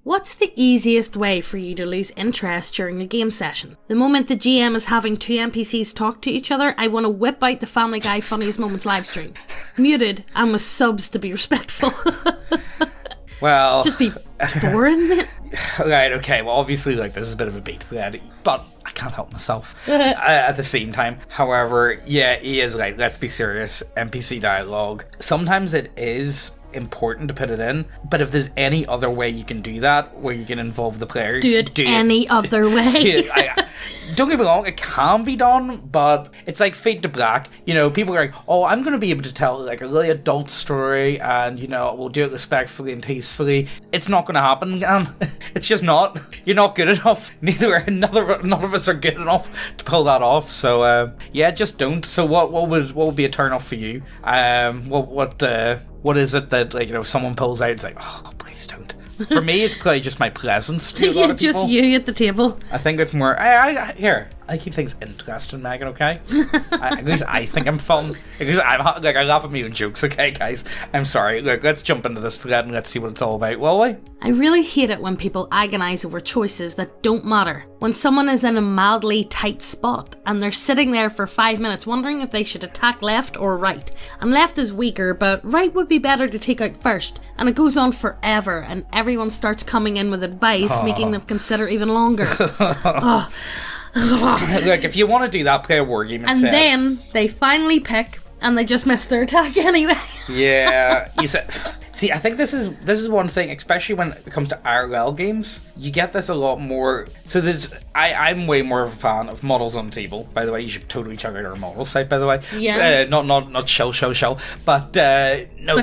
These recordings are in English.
What's the easiest way for you to lose interest during a game session? The moment the GM is having two NPCs talk to each other, I want to whip out the Family Guy Funniest Moments livestream. Muted and with subs to be respectful. Well... Just be boring, mate. Right, okay, well obviously like this is a bit of a beat thread, but I can't help myself at the same time. However, yeah, he is like, let's be serious, NPC dialogue. Sometimes it is important to put it in, but if there's any other way you can do that, where you can involve the players, do it any other way. Don't get me wrong, it can be done, but it's like Fade to Black. You know, people are like, oh, I'm going to be able to tell like a really adult story, and you know, we'll do it respectfully and tastefully. It's not going to happen, man. It's just not. You're not good enough. None of us are good enough to pull that off. So yeah, just don't. So what would be a turn off for you? What is it that, like, you know, if someone pulls out, it's like, oh, God, please don't. For me, it's probably just my presence to a lot of people. Just you at the table. I think it's more, here, I keep things interesting, Megan, okay? At least I think I'm fun. At least I laugh at my own jokes, okay, guys? I'm sorry. Look, let's jump into this thread and let's see what it's all about, will we? I really hate it when people agonise over choices that don't matter. When someone is in a mildly tight spot and they're sitting there for 5 minutes wondering if they should attack left or right. And left is weaker, but right would be better to take out first. And it goes on forever, and everyone starts coming in with advice, making them consider even longer. Look, if you want to do that, play a war game and then they finally pick, and they just miss their attack anyway. Yeah, see, I think this is one thing, especially when it comes to IRL games. You get this a lot more. So I'm way more of a fan of models on the table. By the way, you should totally check out our model site. By the way, yeah, not shell, but no.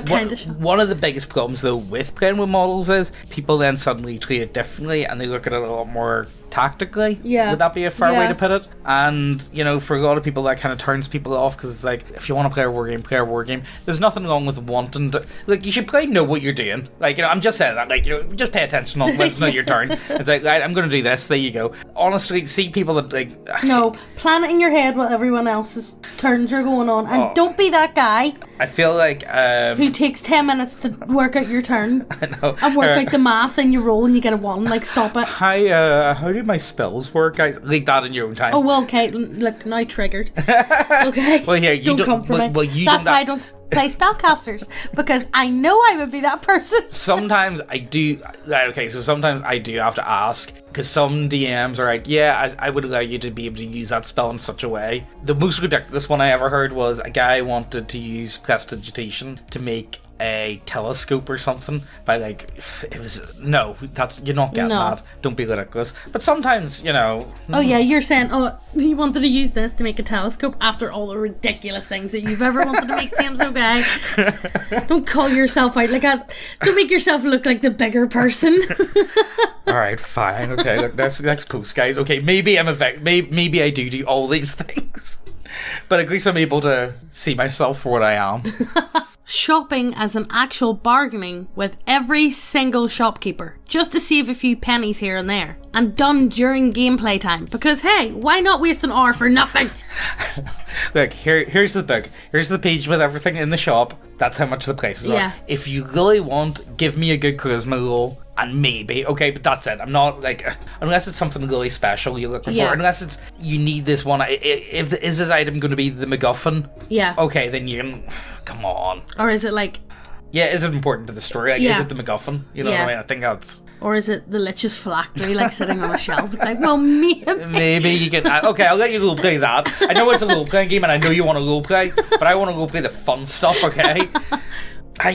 One of the biggest problems though with playing with models is people then suddenly treat it differently, and they look at it a lot more tactically. Yeah, would that be a fair way to put it? And you know, for a lot of people, that kind of turns people off, because it's like, if you want to play a war game, play a war game. There's nothing wrong with wanting to, like, you should play know what you're doing. Like, you know, I'm just saying that, like, you know, just pay attention when it's not your turn. It's like, right, I'm going to do this, there you go. Honestly, see people that, like... No, plan it in your head while everyone else's turns are going on, and don't be that guy. I feel like, who takes 10 minutes to work out your turn. I know. And work out the math, and you roll and you get a 1, like, stop it. Hi, how do my spells work, guys? Leak that in your own time. Oh, well, okay, look, now triggered. Okay? Well, here, you don't come for me. Well, that's why I don't play spellcasters, because I know I would be that person. Sometimes I do, okay, so sometimes I do have to ask, because some DMs are like, yeah, I would allow you to be able to use that spell in such a way. The most ridiculous one I ever heard was a guy wanted to use prestidigitation to make a telescope or something by, like, it was, no, that's, you're not getting that. Don't be ridiculous. But sometimes, you know. Oh yeah, you're saying, oh, you wanted to use this to make a telescope after all the ridiculous things that you've ever wanted to make, James, okay? Don't call yourself out like that. Don't make yourself look like the bigger person. Alright, fine, okay, look, next post, guys. Okay, maybe maybe I do all these things, but at least I'm able to see myself for what I am. Shopping as an actual bargaining with every single shopkeeper, just to save a few pennies here and there, and done during gameplay time, because hey, why not waste an hour for nothing? Look, here's the book, here's the page with everything in the shop. That's how much the prices are. If you really want, give me a good charisma roll, and maybe, okay, but that's it. I'm not, like, unless it's something really special you're looking for, unless it's, you need this one, is this item going to be the MacGuffin? Yeah. Okay, then you can, come on. Or is it like... Yeah, is it important to the story? Like, is it the MacGuffin? You know what I mean? I think that's... Or is it the Lich's phylactery, like, sitting on a shelf? It's like, well, maybe you can... Okay, I'll let you roleplay that. I know it's a role-playing game, and I know you want to roleplay, but I want to roleplay the fun stuff, okay?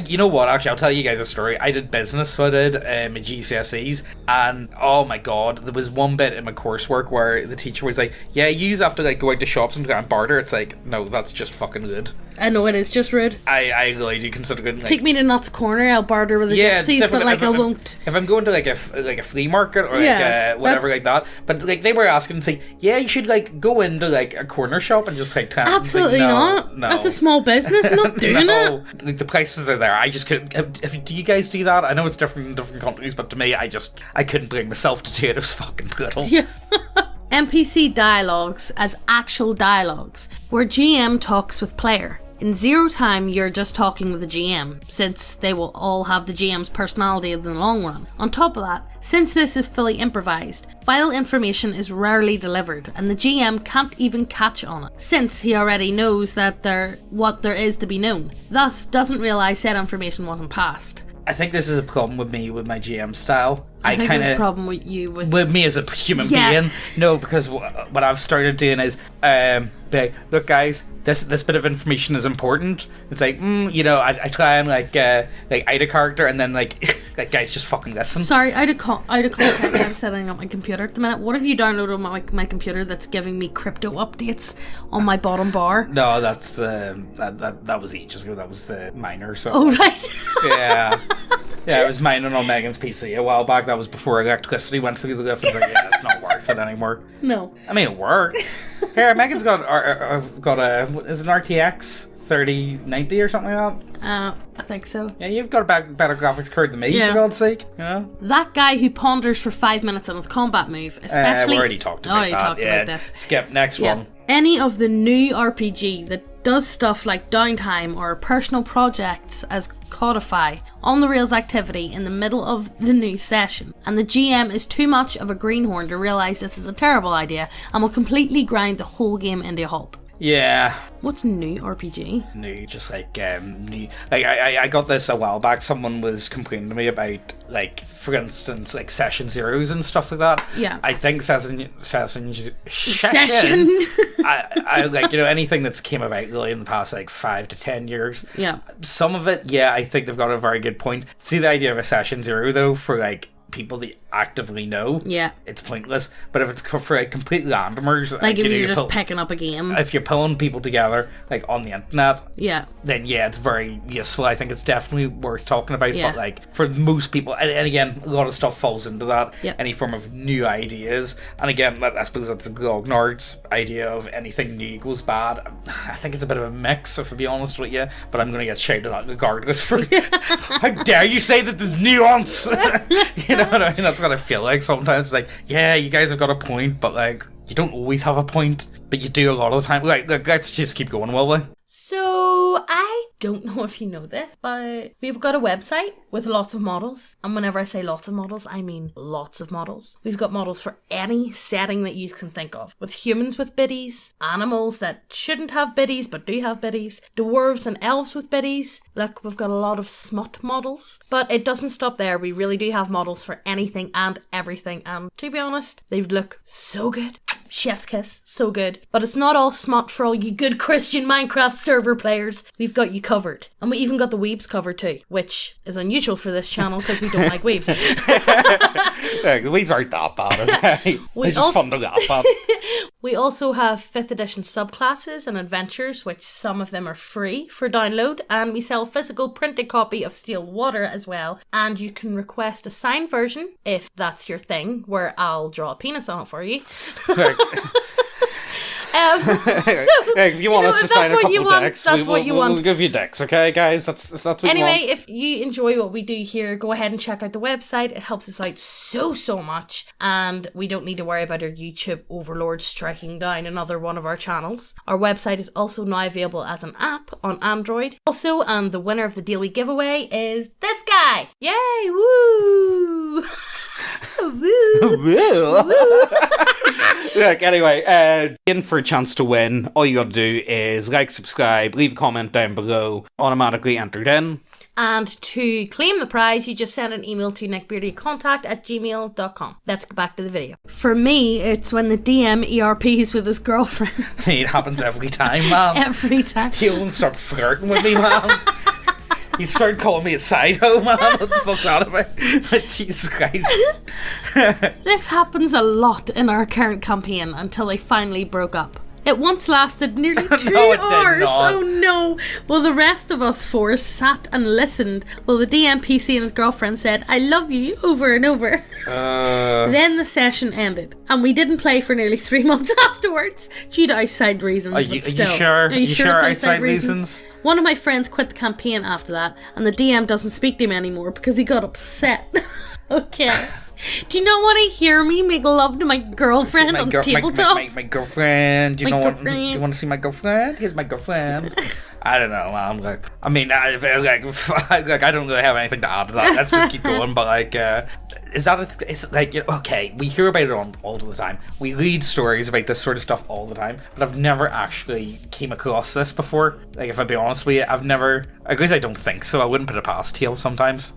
You know what, actually, I'll tell you guys a story. I did business, so I did my GCSEs, and oh my god, there was one bit in my coursework where the teacher was like, yeah, you have to, like, go out to shops and barter. It's like, no, that's just fucking rude. I know, it is just rude. I really do consider it, like, take me to Nuts Corner, I'll barter with the gypsies, but, like, I won't. If I'm going to, like, a flea market or, like, whatever like that, but, like, they were asking, say, yeah, you should, like, go into, like, a corner shop and just, like, absolutely like, not. No. That's a small business, I'm not doing it. Like, the prices are there. I just couldn't. Do you guys do that? I know it's different in different countries, but to me, I couldn't bring myself to do it. It was fucking brutal. Yeah. NPC dialogues as actual dialogues, where GM talks with player. In zero time, you're just talking with the GM, since they will all have the GM's personality in the long run. On top of that, since this is fully improvised, vital information is rarely delivered, and the GM can't even catch on it, since he already knows that what there is to be known, thus doesn't realise said information wasn't passed. I think this is a problem with me with my GM style. I think there's a problem with you with me as a human being. No, because what I've started doing is, look, guys, this bit of information is important. It's like, I try and like add a character, and then like guys, just fucking listen. Sorry, out of context, I'm setting up my computer at the minute. What have you downloaded on my computer that's giving me crypto updates on my bottom bar? No, that's that was ages ago. That was the miner. So. Oh right. Yeah, it was mining on Megan's PC a while back. That was before electricity went through the roof. I was like, yeah, it's not worth it anymore. No. I mean, it worked. Here, Megan's got is it an RTX 3090 or something like that? I think so. Yeah, you've got a better graphics card than me, for God's sake. You know? That guy who ponders for 5 minutes on his combat move, especially... we already talked about this. Skip, next one. Any of the new RPG that does stuff like downtime or personal projects as codify on the rails activity in the middle of the new session, and the GM is too much of a greenhorn to realise this is a terrible idea and will completely grind the whole game into a halt. Yeah. What's new RPG? New, just like new. Like I got this a while back. Someone was complaining to me about, like, for instance, like session zeros and stuff like that. Yeah. I think session. I like, anything that's came about really in the past like 5 to 10 years. Yeah. Some of it, I think they've got a very good point. See, the idea of a session zero though for like people that actively know, it's pointless. But if it's for like complete randomers, like if you're just picking up a game, if you're pulling people together like on the internet, then it's very useful. I think it's definitely worth talking about. But like for most people, and again, a lot of stuff falls into that, any form of new ideas. And again, I suppose that's the Grognard's idea of anything new equals bad. I think it's a bit of a mix, if I be honest with you, but I'm gonna get shouted at regardless for how dare you say that there's nuance. You know what I mean? That's what I feel like sometimes. It's like, yeah, you guys have got a point, but like, you don't always have a point, but you do a lot of the time. Like, let's just keep going, will we? So, I don't know if you know this, but we've got a website with lots of models. And whenever I say lots of models, I mean lots of models. We've got models for any setting that you can think of. With humans with biddies, animals that shouldn't have biddies but do have biddies, dwarves and elves with biddies. Look, we've got a lot of smut models. But it doesn't stop there. We really do have models for anything and everything. And to be honest, they look so good. Chef's kiss, so good. But it's not all smut for all you good Christian Minecraft server players. We've got you covered. And we even got the weebs covered too, which is unusual for this channel because we don't like weebs. The weebs aren't that bad, okay? They're just fun to laugh at. We also have 5th edition subclasses and adventures, which some of them are free for download, and we sell a physical printed copy of Steel Water as well, and you can request a signed version if that's your thing, where I'll draw a penis on it for you. If you want us to sign a couple of decks, we'll give you decks, okay, guys? That's what you want. Anyway, if you enjoy what we do here, go ahead and check out the website. It helps us out so much, and we don't need to worry about our YouTube overlord striking down another one of our channels. Our website is also now available as an app on Android. Also, and the winner of the daily giveaway is this guy! Yay! Woo! Look, anyway, in for a chance to win, all you gotta do is like, subscribe, leave a comment down below, automatically entered in. And to claim the prize, you just send an email to neckbeardiacontact@gmail.com. Let's get back to the video. For me, it's when the DM ERPs with his girlfriend. It happens every time, man. Every time. He won't start flirting with me, man. He started calling me a side-hoe, man. What the fuck's out of me? Jesus Christ. This happens a lot in our current campaign until they finally broke up. It once lasted nearly 2 No, it did hours. not. Oh no. Well, the rest of us 4 sat and listened while the DMPC and his girlfriend said, "I love you," over and over. Then the session ended, and we didn't play for nearly 3 months afterwards, due to outside reasons. Are you sure? Are you sure it's outside reasons? One of my friends quit the campaign after that, and the DM doesn't speak to him anymore because he got upset. Okay. Do you not want to hear me make love to my girlfriend on tabletop? My girlfriend. Do you want to see my girlfriend? Here's my girlfriend. I don't know, man. Like, I mean, I don't really have anything to add to that. Let's just keep going. But like, is that it's like, you know, okay, we hear about it all the time. We read stories about this sort of stuff all the time, but I've never actually came across this before. Like, if I be honest with you, I've never. I guess I don't think so. I wouldn't put it past Teal sometimes.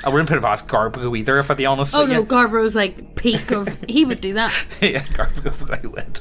I wouldn't put it past Garbro either, if I be honest with you. Oh no, Garbro's like peak of. He would do that. Yeah, Garbro probably would.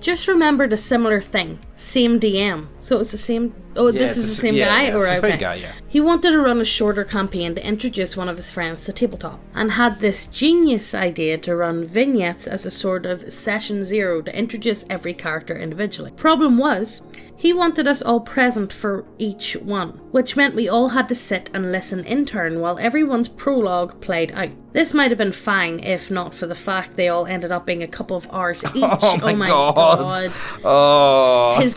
Just remembered a similar thing. Same DM. So it's the same. Oh, Yeah, this is the same guy? Yeah, or it's the okay. same guy, yeah. He wanted to run a shorter campaign to introduce one of his friends to tabletop, and had this genius idea to run vignettes as a sort of session 0 to introduce every character individually. Problem was, he wanted us all present for each one, which meant we all had to sit and listen in turn while everyone's prologue played out. This might have been fine if not for the fact they all ended up being a couple of hours each. Oh my god. Oh. His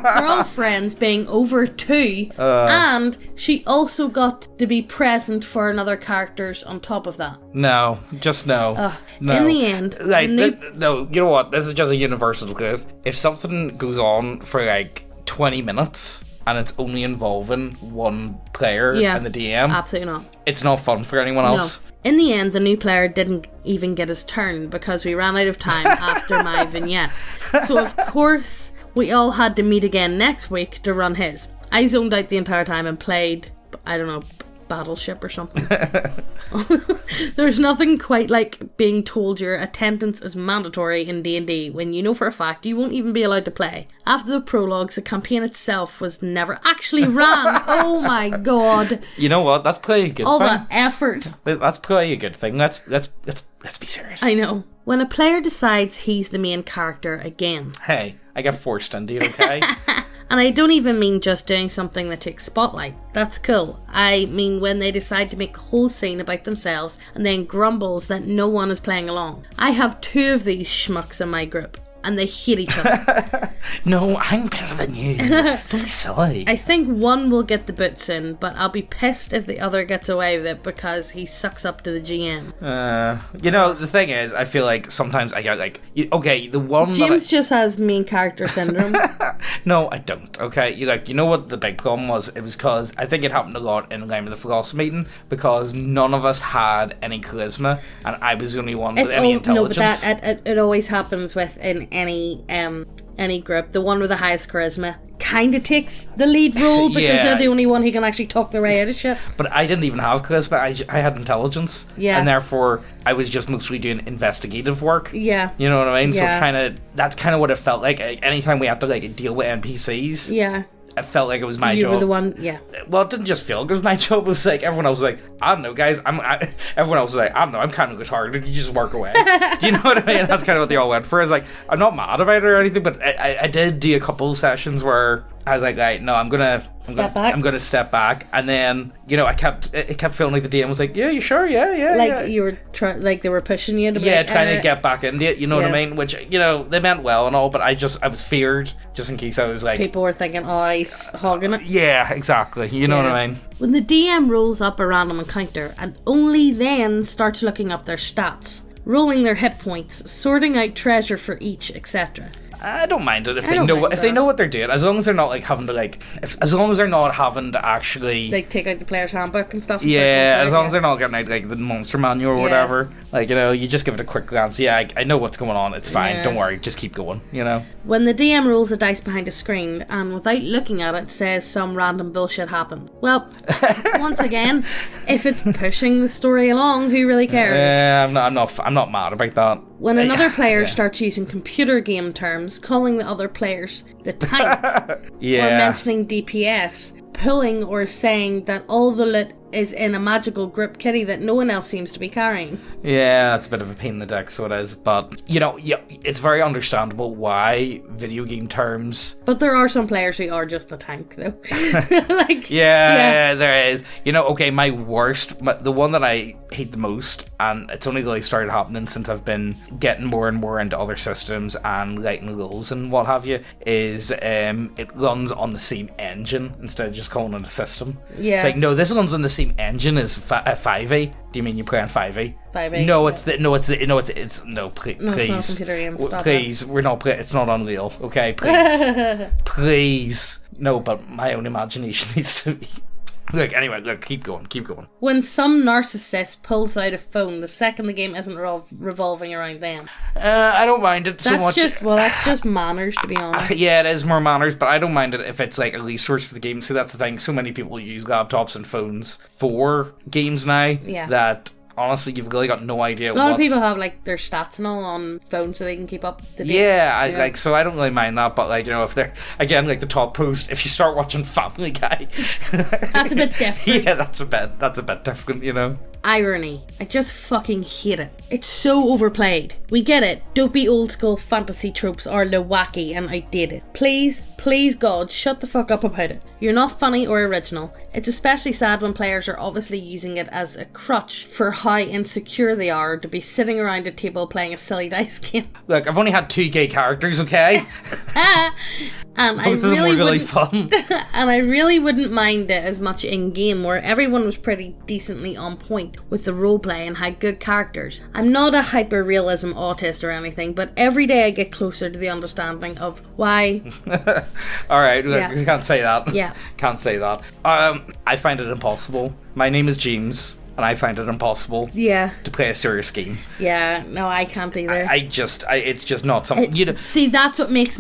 girlfriend's being over 2, and she also got to be present for another characters on top of that. No, just no. No. In the end, like, no, you know what? This is just a universal truth. If something goes on for like 20 minutes and it's only involving one player and the DM, absolutely not. It's not fun for anyone else. No. In the end, the new player didn't even get his turn because we ran out of time after my vignette. So of course, we all had to meet again next week to run his. I zoned out the entire time and played, I don't know, Battleship or something. There's nothing quite like being told your attendance is mandatory in D&D when you know for a fact you won't even be allowed to play. After the prologues, the campaign itself was never actually ran. Oh my god. You know what? That's probably a good All thing. that effort. That's probably a good thing. Let's be serious. I know. When a player decides he's the main character again. Hey, I get forced into it, okay? And I don't even mean just doing something that takes spotlight. That's cool. I mean when they decide to make a whole scene about themselves and then grumbles that no one is playing along. I have 2 of these schmucks in my group, and they hate each other. No, I'm better than you. Don't be silly. I think one will get the boot soon, but I'll be pissed if the other gets away with it because he sucks up to the GM. You know, the thing is, I feel like sometimes I get like, the one James just has main character syndrome. No, I don't, okay? You know what the big problem was? It was because I think it happened a lot in Line of the Philosophy meeting because none of us had any charisma and I was the only one with any intelligence. No, but it always happens with in any group. The one with the highest charisma kind of takes the lead role because they're the only one who can actually talk their way out of shit. But I didn't even have charisma. I had intelligence. Yeah. And therefore, I was just mostly doing investigative work. Yeah. You know what I mean? Yeah. So that's kind of what it felt like. Anytime we had to like deal with NPCs. Yeah. It felt like it was my job. You were the one, yeah. Well, it didn't just feel like it was my job. It was like everyone else was like, I don't know, guys. Everyone else was like, I don't know, I'm kind of retarded. You just work away. Do you know what I mean? That's kind of what they all went for. I was like, I'm not mad about it or anything, but I did do a couple of sessions where I was like, right, no, I'm gonna step back, and then it kept feeling like the DM was like, yeah, you sure, yeah, like you were like they were pushing you to be trying to get back into it, you know what I mean? Which they meant well and all, but I was feared just in case I was like people were thinking, oh, he's hogging it. Yeah, exactly. You know what I mean? When the DM rolls up a random encounter and only then starts looking up their stats, rolling their hit points, sorting out treasure for each, etc. I don't mind it if they know what they're doing, as long as they're not like having to as long as they're not having to actually like take out the player's handbook and stuff. Yeah, as long as they're not getting out like the monster manual or whatever. Like, you just give it a quick glance. Yeah, I know what's going on. It's fine. Don't worry. Just keep going. When the DM rolls a dice behind a screen and without looking at it says some random bullshit happened. Well, once again, if it's pushing the story along, who really cares? Yeah, I'm not mad about that. When another player starts using computer game terms, calling the other players the tank, or mentioning DPS, pulling or saying that all the loot is in a magical grip kitty that no one else seems to be carrying. Yeah, that's a bit of a pain in the dick, so it is. But, it's very understandable why video game terms... But there are some players who are just the tank, though. Yeah, there is. Okay, my worst... the one that I hate the most, and it's only really started happening since I've been getting more and more into other systems and writing rules and what have you, is it runs on the same engine instead of just calling it a system. Yeah. It's like, no, this runs on the same same engine as tHe. Do you mean you play on tHe? tHe. No, yeah. please. No, it's not a computer game. Stop Please, we're not playing. It's not Unreal. Okay, please, please. No, but my own imagination needs to be. Look, anyway, keep going. When some narcissist pulls out a phone, the second the game isn't revolving around them. I don't mind it so much. That's just manners, to be honest. Yeah, it is more manners, but I don't mind it if it's like a resource for the game. So that's the thing. So many people use laptops and phones for games now. Yeah. That honestly, you've really got no idea. A lot of people have like their stats and all on phones so they can keep up to date. Yeah, so I don't really mind that, but like, you know, if they're again like the top post, if you start watching Family Guy, that's a bit different. Yeah, that's a bit different, you know. Irony. I just fucking hate it. It's so overplayed. We get it. Dopey old school fantasy tropes are low wacky and outdated. Please God, shut the fuck up about it. You're not funny or original. It's especially sad when players are obviously using it as a crutch for how insecure they are to be sitting around a table playing a silly dice game. Look, I've only had 2 gay characters, okay? And both of them were really fun. And I really wouldn't mind it as much in-game, where everyone was pretty decently on point with the roleplay and had good characters. I'm not a hyper-realism autist or anything, but every day I get closer to the understanding of why... Alright, you can't say that. Yeah. Can't say that. I find it impossible. My name is James, and I find it impossible to play a serious game. Yeah, no, I can't either. It's just not something, you know. See, that's what makes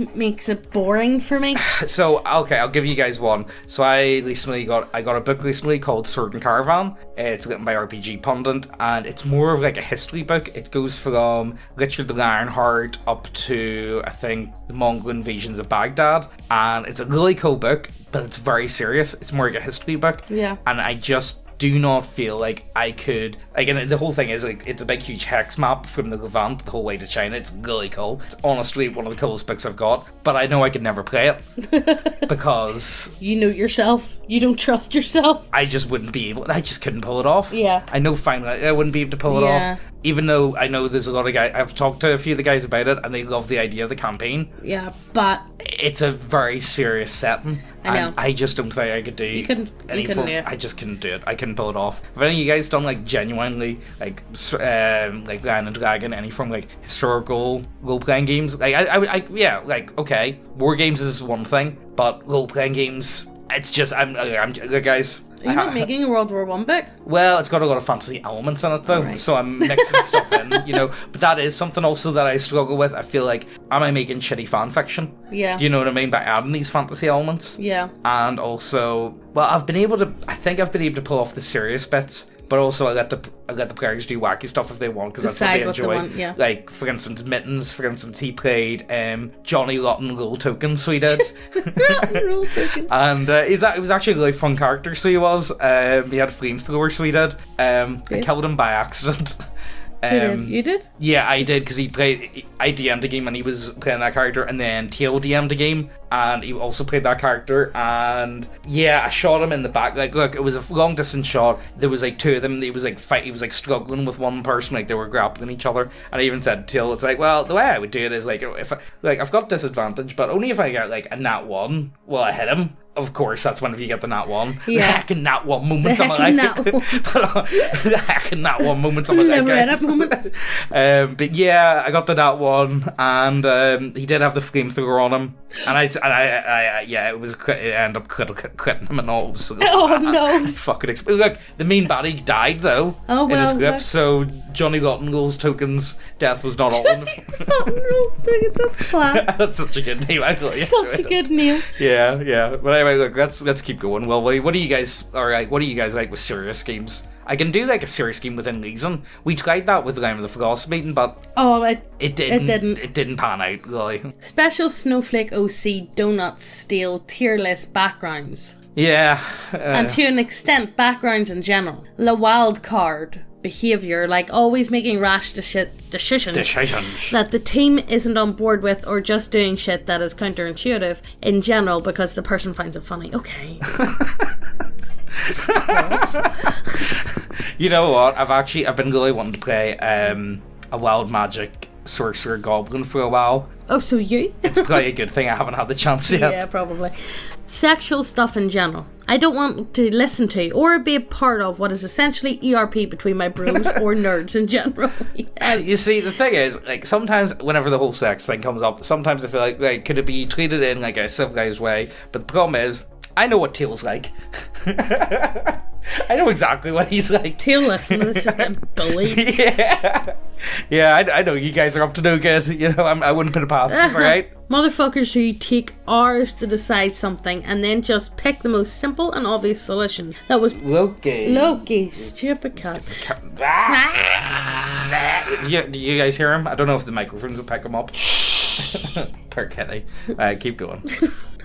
it boring for me. So, okay, I'll give you guys one. So I got a book recently called Sword and Caravan. It's written by RPG Pundit, and it's more of like a history book. It goes from Richard the Lionheart up to, I think, the Mongol invasions of Baghdad. And it's a really cool book, but it's very serious. It's more like a history book. Yeah. And I just do not feel like I could, like, and the whole thing is like, it's a big huge hex map from the Levant the whole way to China. It's really cool. It's honestly one of the coolest books I've got, but I know I could never play it because you know yourself, you don't trust yourself. I just wouldn't be able, I just couldn't pull it off. Yeah, I know finally I wouldn't be able to pull it off, even though I know there's a lot of guys, I've talked to a few of the guys about it and they love the idea of the campaign. Yeah, but it's a very serious setting. I know. And I just don't think I could do you couldn't do it. I just couldn't do it. I couldn't pull it off. Have any of you guys done like genuinely like Lion and Dragon, any from like historical role-playing games? Like I yeah, like okay, war games is one thing, but role-playing games, it's just I'm guys. Are you not making a World War I book? Well, it's got a lot of fantasy elements in it though, right. So I'm mixing stuff in, you know. But that is something also that I struggle with. I feel like, am I making shitty fan fiction? Yeah. Do you know what I mean by adding these fantasy elements? Yeah. And also, well, I think I've been able to pull off the serious bits, but also I let the players do wacky stuff if they want, because that's what they enjoy. Want, yeah. Like, for instance, Mittens, he played Johnny Rotten Rule Token, so he did. Rule Token. And it was actually a really fun character, so he was. He had a flamethrower, so he did. I killed him by accident. You did? Yeah, I did, because I DM'd a game and he was playing that character, and then Teal DM'd a game and he also played that character, and yeah, I shot him in the back. Like, look, it was a long distance shot. There was like 2 of them. He was like struggling with one person, like they were grappling each other. And I even said to Teal, it's like, well, the way I would do it is like, if I've got disadvantage, but only if I get like a nat 1 will I hit him. Of course, that's whenever you get the nat 1. Yeah. The heckin' nat 1 moments of my life. The heckin' nat 1 moments of my life. But yeah, I got the nat 1, and he did have the flamethrower on him, and it ended up critting him and all. So oh no! Fucking look, the main baddie died though in his grip, so Johnny Rotten Rules Token's death was not on. Rotten Rules Tokens, that's class. That's such a good name. I really such a good name. Yeah. But anyway, look, let's keep going. Well, what do you guys? All right, what do you guys like with serious games? I can do like a serious game within reason. We tried that with Line of the Forgotten Meeting, but it didn't pan out really. Special Snowflake OC donuts steal tier list backgrounds. Yeah, and to an extent, backgrounds in general. La wild card behavior, like always making rash decisions that the team isn't on board with, or just doing shit that is counterintuitive in general because the person finds it funny. Okay. You know what? I've been really wanting to play a Wild Magic sorcerer goblin for a while. Oh, so you? It's probably a good thing I haven't had the chance yet. Yeah, probably. Sexual stuff in general. I don't want to listen to or be a part of what is essentially ErP between my bros or nerds in general. Yes. You see, the thing is, like, sometimes whenever the whole sex thing comes up, sometimes I feel like could it be treated in like a civilized way? But the problem is, I know what Tail's like. I know exactly what he's like. Tail, listen, it's just them bully. Yeah, I know you guys are up to no good. You know, I wouldn't put it past you, alright? Motherfuckers who take hours to decide something and then just pick the most simple and obvious solution. That was Loki, stupid cat. Do you guys hear him? I don't know if the microphones will pick him up. Poor kitty. Keep going.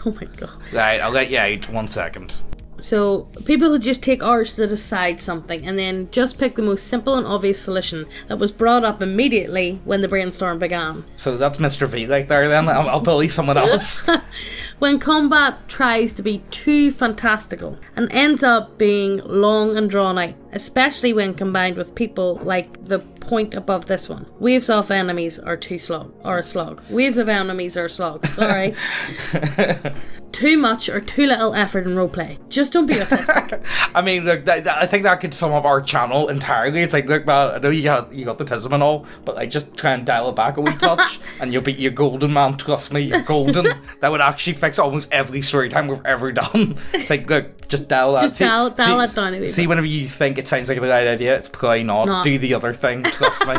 Oh my god. Right, I'll let you out 1 second. So, people who just take hours to decide something and then just pick the most simple and obvious solution that was brought up immediately when the brainstorm began. So that's Mr. V right there then. I'll bully someone else. When combat tries to be too fantastical and ends up being long and drawn out, especially when combined with people like the point above this one. Waves of enemies are a slog. Waves of enemies are a slog, sorry. Too much or too little effort in roleplay. Just don't be autistic. I mean, look, I think that could sum up our channel entirely. It's like, look, man, I know you got the tism and all, but like, just try and dial it back a wee touch, and you're golden, man. Trust me, you're golden. That would actually fix almost every story time we've ever done. It's like, look, just dial that. Just dial it down a wee bit. See, whenever you think it sounds like a right idea, it's probably not. Do the other thing. Trust me.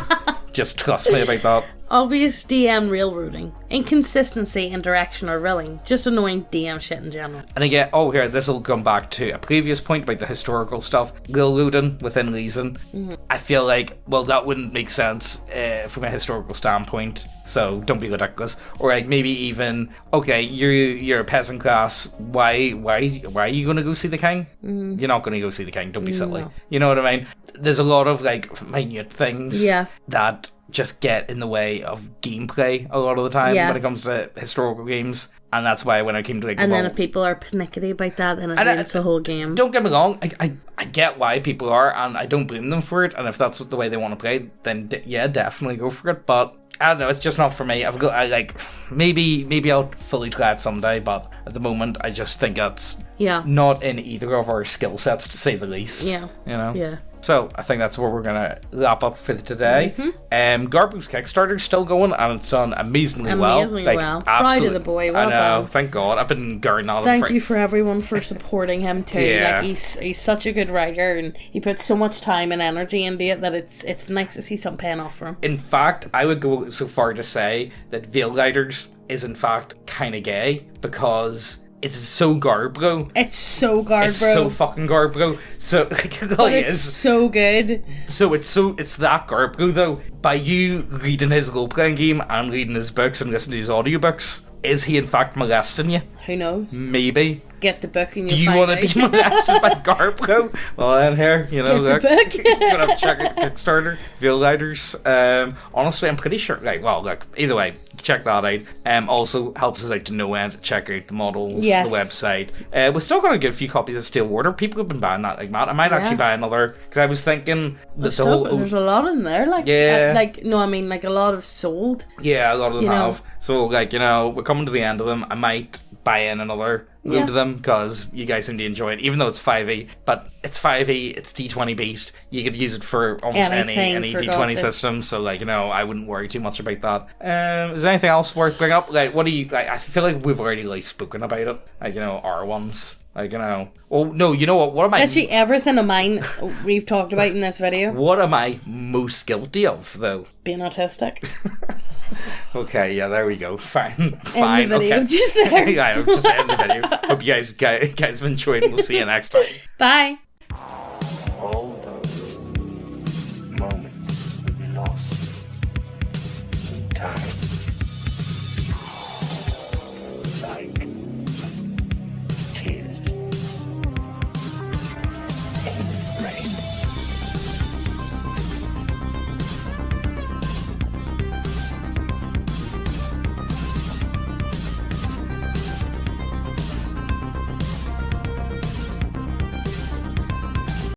Just trust me about that. Obvious DM railroading. Inconsistency in direction or rilling. Just annoying DM shit in general. And again, here, this will come back to a previous point about the historical stuff. Railroading within reason. Mm-hmm. I feel like, well, that wouldn't make sense from a historical standpoint. So don't be ridiculous. Or like maybe even, okay, you're a peasant class. Why are you going to go see the king? Mm. You're not going to go see the king. Don't be silly. No. You know what I mean? There's a lot of like minute things that just get in the way of gameplay a lot of the time when it comes to historical games. And that's why when I came to like... And then if people are panicky about that, then it ruins the whole game. Don't get me wrong, I get why people are, and I don't blame them for it. And if that's the way they want to play, then definitely go for it. But I don't know, it's just not for me. Maybe I'll fully try it someday, but at the moment I just think that's not in either of our skill sets, to say the least. Yeah. You know? Yeah. So I think that's where we're gonna wrap up for today. Mm-hmm. Garbu's Kickstarter's still going, and it's done amazingly well. Proud of the boy. Well I know. Done. Thank God. I've been guarding on him. Thank you for everyone for supporting him too. Like he's such a good writer, and he puts so much time and energy into it that it's nice to see some paying off for him. In fact, I would go so far to say that Veil Riders is in fact kind of gay because it's so garb, bro. It's so garb, it's bro. So fucking garb, bro. So like, it but it's so good. So it's that garb, bro. Though by you reading his role playing game and reading his books and listening to his audiobooks, is he in fact molesting you? Who knows? Maybe. Get the book and you'll find out. Do you want to be molested by Garbo? Well, then here, you know, get the book. You're gonna have to check out the Kickstarter, Veil Riders. Honestly, I'm pretty sure. Like, well, look, either way, check that out. Also helps us out to no end. Check out the models, the website. We're still gonna get a few copies of Steel Water. People have been buying that like mad. I might actually buy another because I was thinking that there's a lot in there. Like, like a lot of sold. Yeah, a lot of them have. So, like, you know, we're coming to the end of them. I might buy in another load of them because you guys seem to enjoy it, even though it's 5e. But it's 5e, it's D20 based. You could use it for almost any D20 system. So, like, you know, I wouldn't worry too much about that. Is there anything else worth bringing up? Like, what do you like? I feel like we've already like spoken about it. Like, you know, our ones. Like, you know. Oh no, you know what? What am I? Actually, everything of mine we've talked about in this video. What am I most guilty of, though? Being autistic. Okay, yeah, there we go. Fine. End the video, okay. Just there. Yeah, just end the video. Hope you guys have enjoyed, and we'll see you next time. Bye.